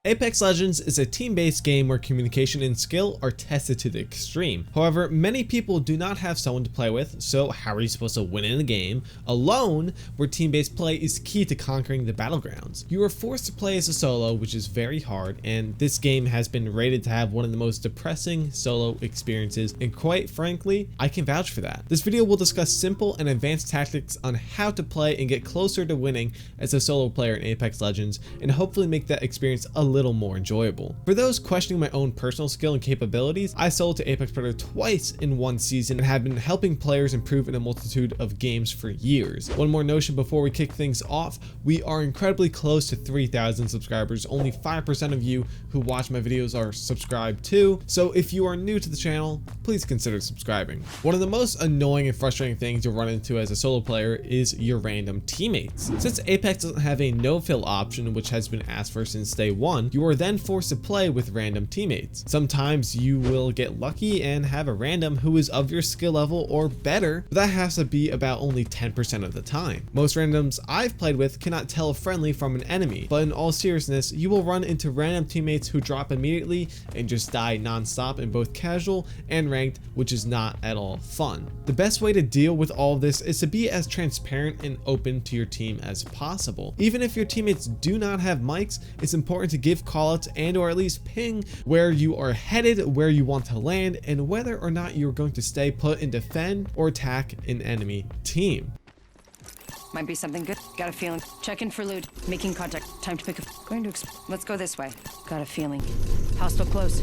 Apex Legends is a team-based game where communication and skill are tested to the extreme. However, many people do not have someone to play with, so how are you supposed to win in a game alone where team-based play is key to conquering the battlegrounds? You are forced to play as a solo, which is very hard, and this game has been rated to have one of the most depressing solo experiences, and quite frankly, I can vouch for that. This video will discuss simple and advanced tactics on how to play and get closer to winning as a solo player in Apex Legends, and hopefully make that experience a little more enjoyable. For those questioning my own personal skill and capabilities, I soloed to Apex Predator twice in one season and have been helping players improve in a multitude of games for years. One more notion before we kick things off: we are incredibly close to 3,000 subscribers. Only 5% of you who watch my videos are subscribed too, so if you are new to the channel, please consider subscribing. One of the most annoying and frustrating things you'll run into as a solo player is your random teammates. Since Apex doesn't have a no-fill option, which has been asked for since day one, you are then forced to play with random teammates. Sometimes you will get lucky and have a random who is of your skill level or better, but that has to be about only 10% of the time. Most randoms I've played with cannot tell a friendly from an enemy, but in all seriousness, you will run into random teammates who drop immediately and just die non-stop in both casual and ranked, which is not at all fun. The best way to deal with all of this is to be as transparent and open to your team as possible. Even if your teammates do not have mics, it's important to give callouts and or at least ping where you are headed, where you want to land, and whether or not you're going to stay put and defend or attack an enemy team. Might be something good. Got a feeling. Checking for loot. Making contact. Time to pick up. Let's go this way. Got a feeling. Hostile close.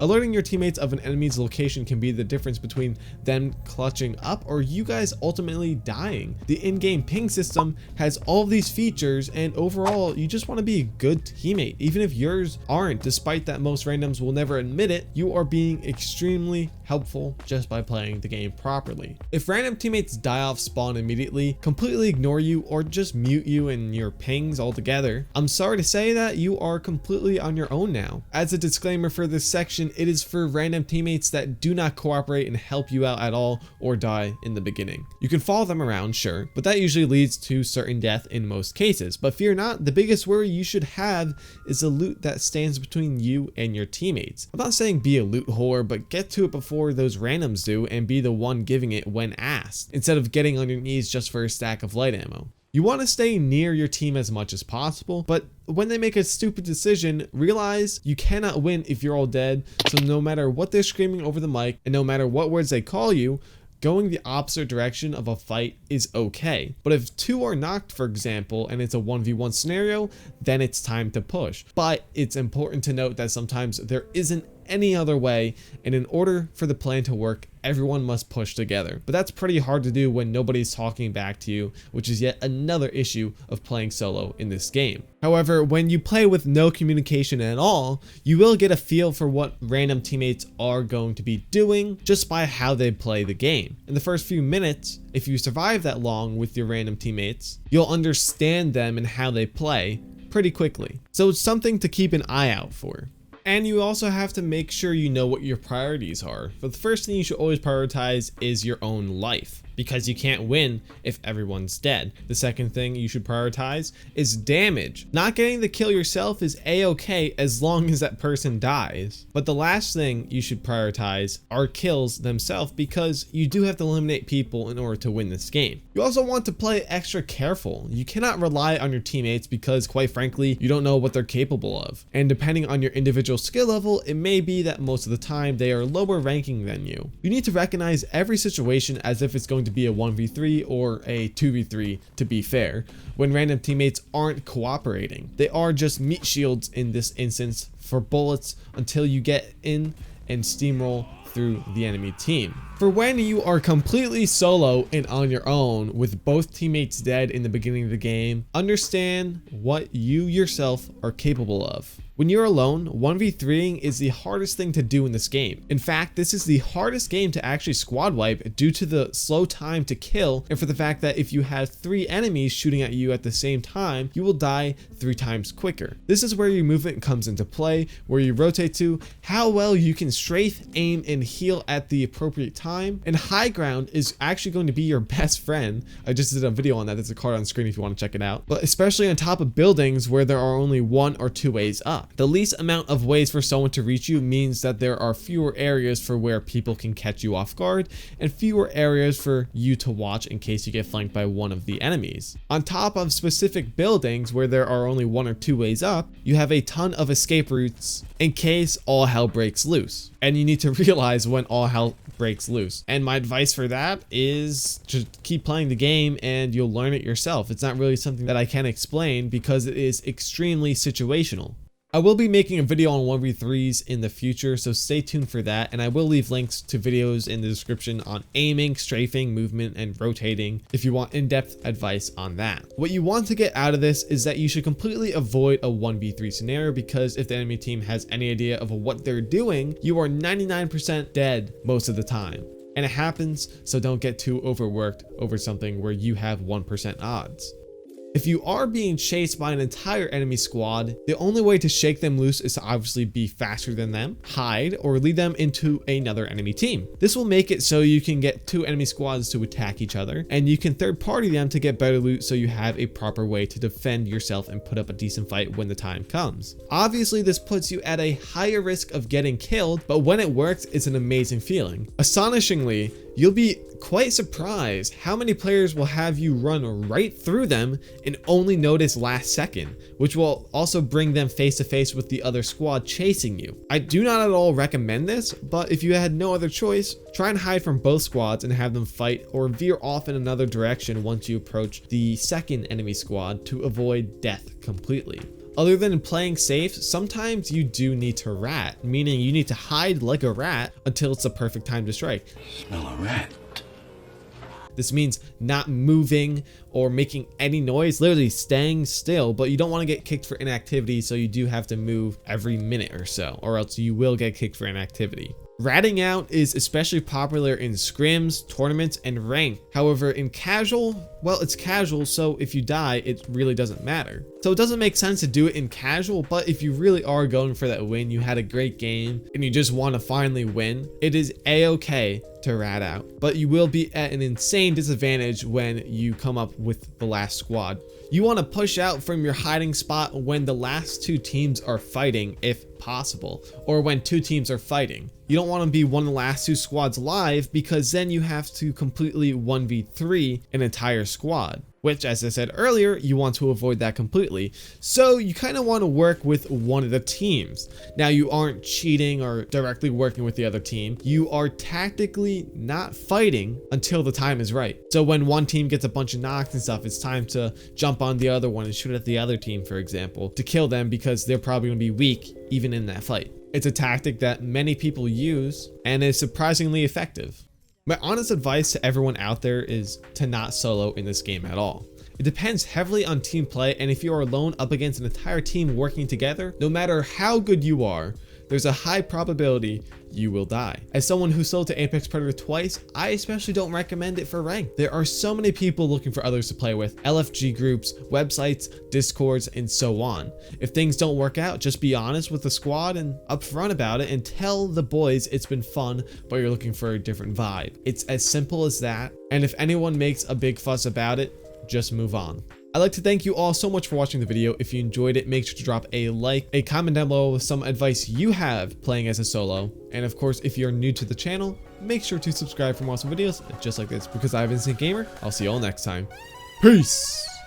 Alerting your teammates of an enemy's location can be the difference between them clutching up or you guys ultimately dying. The in-game ping system has all of these features, and overall, you just want to be a good teammate. Even if yours aren't, despite that most randoms will never admit it, you are being extremely helpful just by playing the game properly. If random teammates die off spawn immediately, completely ignore you, or just mute you and your pings altogether, I'm sorry to say that you are completely on your own now. As a disclaimer for this section, it is for random teammates that do not cooperate and help you out at all or die in the beginning. You can follow them around, sure, but that usually leads to certain death in most cases. But fear not, the biggest worry you should have is the loot that stands between you and your teammates. I'm not saying be a loot whore, but get to it before those randoms do and be the one giving it when asked, instead of getting on your knees just for a stack of light ammo. You want to stay near your team as much as possible, but when they make a stupid decision, realize you cannot win if you're all dead, so no matter what they're screaming over the mic and no matter what words they call you, going the opposite direction of a fight is okay. But if two are knocked, for example, and it's a 1v1 scenario, then it's time to push. But it's important to note that sometimes there isn't any other way, and in order for the plan to work, everyone must push together. But that's pretty hard to do when nobody's talking back to you, which is yet another issue of playing solo in this game. However, when you play with no communication at all, you will get a feel for what random teammates are going to be doing just by how they play the game. In the first few minutes, if you survive that long with your random teammates, you'll understand them and how they play pretty quickly. So it's something to keep an eye out for. And you also have to make sure you know what your priorities are. But the first thing you should always prioritize is your own life, because you can't win if everyone's dead. The second thing you should prioritize is damage. Not getting the kill yourself is a-okay as long as that person dies. But the last thing you should prioritize are kills themselves, because you do have to eliminate people in order to win this game. You also want to play extra careful. You cannot rely on your teammates because, quite frankly, you don't know what they're capable of. And depending on your individual skill level, it may be that most of the time they are lower ranking than you. You need to recognize every situation as if it's going to be a 1v3 or a 2v3, to be fair, when random teammates aren't cooperating. They are just meat shields in this instance for bullets until you get in and steamroll through the enemy team. For when you are completely solo and on your own with both teammates dead in the beginning of the game, understand what you yourself are capable of. When you're alone, 1v3ing is the hardest thing to do in this game. In fact, this is the hardest game to actually squad wipe due to the slow time to kill and for the fact that if you have 3 enemies shooting at you at the same time, you will die 3 times quicker. This is where your movement comes into play, where you rotate to, how well you can strafe, aim, and heal at the appropriate time, and high ground is actually going to be your best friend. I just did a video on that. There's a card on screen if you want to check it out. But especially on top of buildings where there are only 1 or 2 ways up. The least amount of ways for someone to reach you means that there are fewer areas for where people can catch you off guard and fewer areas for you to watch in case you get flanked by one of the enemies. On top of specific buildings where there are only 1 or 2 ways up, you have a ton of escape routes in case all hell breaks loose. And you need to realize when all hell breaks loose. And my advice for that is just keep playing the game and you'll learn it yourself. It's not really something that I can explain because it is extremely situational. I will be making a video on 1v3s in the future, so stay tuned for that, and I will leave links to videos in the description on aiming, strafing, movement, and rotating if you want in-depth advice on that. What you want to get out of this is that you should completely avoid a 1v3 scenario because if the enemy team has any idea of what they're doing, you are 99% dead most of the time. And it happens, so don't get too overworked over something where you have 1% odds. If you are being chased by an entire enemy squad, the only way to shake them loose is to obviously be faster than them, hide, or lead them into another enemy team. This will make it so you can get 2 enemy squads to attack each other, and you can third party them to get better loot so you have a proper way to defend yourself and put up a decent fight when the time comes. Obviously, this puts you at a higher risk of getting killed, but when it works, it's an amazing feeling. Astonishingly, you'll be quite surprised how many players will have you run right through them and only notice last second, which will also bring them face to face with the other squad chasing you. I do not at all recommend this, but if you had no other choice, try and hide from both squads and have them fight or veer off in another direction once you approach the second enemy squad to avoid death completely. Other than playing safe, sometimes you do need to rat, meaning you need to hide like a rat until it's the perfect time to strike. Smell a rat. This means not moving or making any noise, literally staying still, but you don't want to get kicked for inactivity, so you do have to move every minute or so, or else you will get kicked for inactivity. Ratting out is especially popular in scrims, tournaments, and ranked. However, in casual, well, it's casual, so if you die, it really doesn't matter. So it doesn't make sense to do it in casual, but if you really are going for that win, you had a great game, and you just want to finally win, it is a-okay to rat out. But you will be at an insane disadvantage when you come up with the last squad. You want to push out from your hiding spot when the last 2 teams are fighting, if possible, or when 2 teams are fighting. You don't want to be one of the last 2 squads alive because then you have to completely 1v3 an entire squad, which, as I said earlier, you want to avoid that completely. So you kind of want to work with one of the teams. Now, you aren't cheating or directly working with the other team. You are tactically not fighting until the time is right. So when one team gets a bunch of knocks and stuff, it's time to jump on the other one and shoot at the other team, for example, to kill them because they're probably going to be weak even in that fight. It's a tactic that many people use and is surprisingly effective. My honest advice to everyone out there is to not solo in this game at all. It depends heavily on team play, and if you are alone up against an entire team working together, no matter how good you are, there's a high probability you will die. As someone who sold to Apex Predator twice, I especially don't recommend it for rank. There are so many people looking for others to play with, LFG groups, websites, discords, and so on. If things don't work out, just be honest with the squad and upfront about it and tell the boys it's been fun, but you're looking for a different vibe. It's as simple as that, and if anyone makes a big fuss about it, just move on. I'd like to thank you all so much for watching the video. If you enjoyed it, make sure to drop a like, a comment down below with some advice you have playing as a solo. And of course, if you're new to the channel, make sure to subscribe for more awesome videos just like this, because I've been Instant Gamer. I'll see you all next time. Peace!